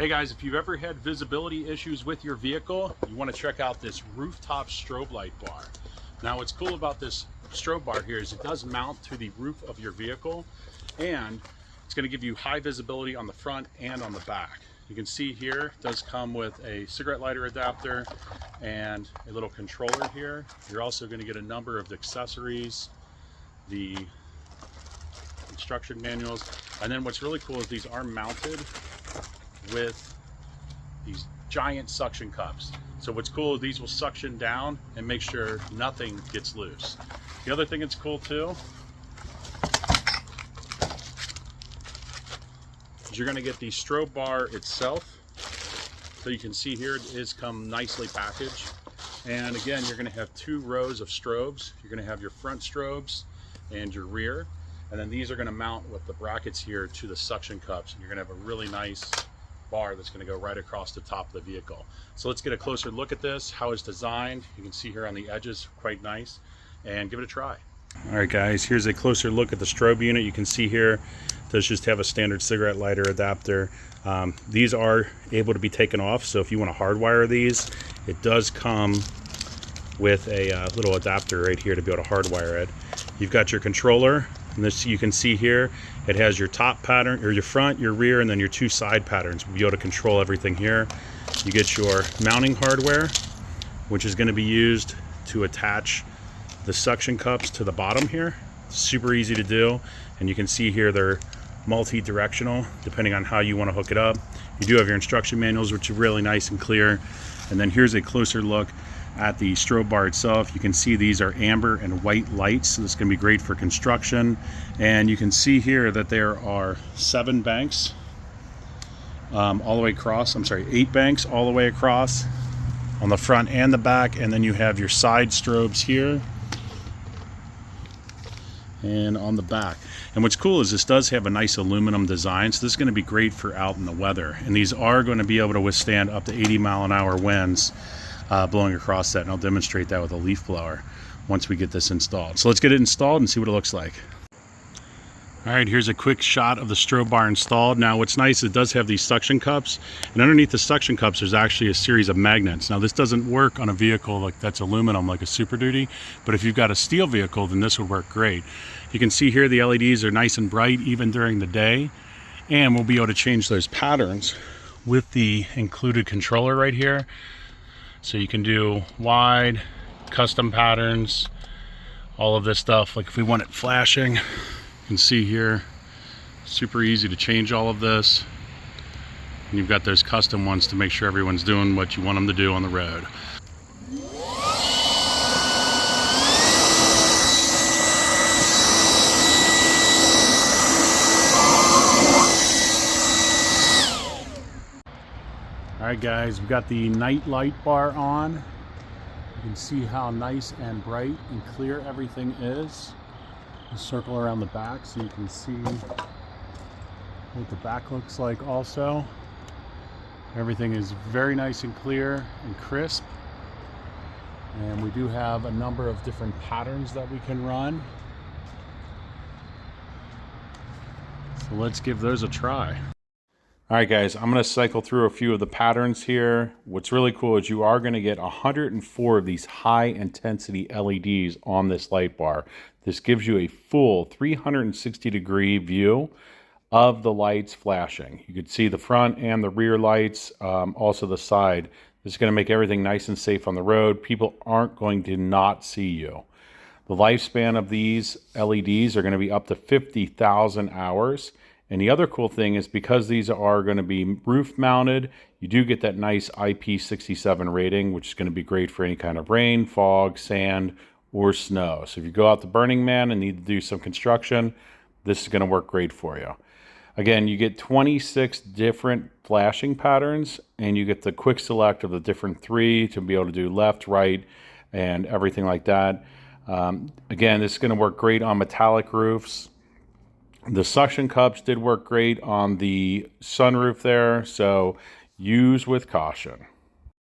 Hey guys, if you've ever had visibility issues with your vehicle, you want to check out this rooftop strobe light bar. Now what's cool about this strobe bar here is it does mount to the roof of your vehicle, and it's going to give you high visibility on the front and on the back. You can see here it does come with a cigarette lighter adapter and a little controller here. You're also going to get a number of accessories, the instruction manuals, and then what's really cool is these are mounted with these giant suction cups. So what's cool is these will suction down and make sure nothing gets loose. The other thing that's cool too is you're going to get the strobe bar itself. So you can see here it is come nicely packaged. And again, you're going to have two rows of strobes. You're going to have your front strobes and your rear. And then these are going to mount with the brackets here to the suction cups. And you're going to have a really nice bar that's going to go right across the top of the vehicle. So let's get a closer look at this, how it's designed. You can see here on the edges, quite nice, and give it a try. All right guys, here's a closer look at the strobe unit. You can see here, it does just have a standard cigarette lighter adapter. These are able to be taken off, so if you want to hardwire these, it does come with a little adapter right here to be able to hardwire it. You've got your controller, and this you can see here, it has your top pattern, or your front, your rear, and then your two side patterns. We'll be able to control everything here. You get your mounting hardware, which is going to be used to attach the suction cups to the bottom here. Super easy to do, and you can see here they're multi-directional depending on how you want to hook it up. You do have your instruction manuals, which are really nice and clear. And then here's a closer look at the strobe bar itself. You can see these are amber and white lights, so this is going to be great for construction. And you can see here that there are 7 banks all the way across. I'm sorry, 8 banks all the way across on the front and the back. And then you have your side strobes here and on the back. And what's cool is this does have a nice aluminum design, so this is going to be great for out in the weather. And these are going to be able to withstand up to 80-mile-an-hour winds blowing across that, and I'll demonstrate that with a leaf blower once we get this installed. So let's get it installed and see what it looks like. All right, here's a quick shot of the strobe bar installed. Now what's nice is it does have these suction cups, and underneath the suction cups there's actually a series of magnets. Now this doesn't work on a vehicle like that's aluminum like a Super Duty, but if you've got a steel vehicle then this would work great. You can see here the LEDs are nice and bright even during the day, and we'll be able to change those patterns with the included controller right here. So you can do wide, custom patterns, all of this stuff. Like if we want it flashing, you can see here, super easy to change all of this. And you've got those custom ones to make sure everyone's doing what you want them to do on the road. Alright guys, we've got the night light bar on. You can see how nice and bright and clear everything is. We'll circle around the back so you can see what the back looks like also. Everything is very nice and clear and crisp. And we do have a number of different patterns that we can run. So let's give those a try. All right guys, I'm going to cycle through a few of the patterns here. What's really cool is you are going to get 104 of these high intensity LEDs on this light bar. This gives you a full 360-degree view of the lights flashing. You can see the front and the rear lights, also the side. This is going to make everything nice and safe on the road. People aren't going to not see you. The lifespan of these LEDs are going to be up to 50,000 hours. And the other cool thing is because these are going to be roof mounted, you do get that nice IP67 rating, which is going to be great for any kind of rain, fog, sand, or snow. So if you go out to Burning Man and need to do some construction, this is going to work great for you. Again, you get 26 different flashing patterns, and you get the quick select of the different 3 to be able to do left, right, and everything like that. Again, this is going to work great on metallic roofs. The suction cups did work great on the sunroof there, so use with caution.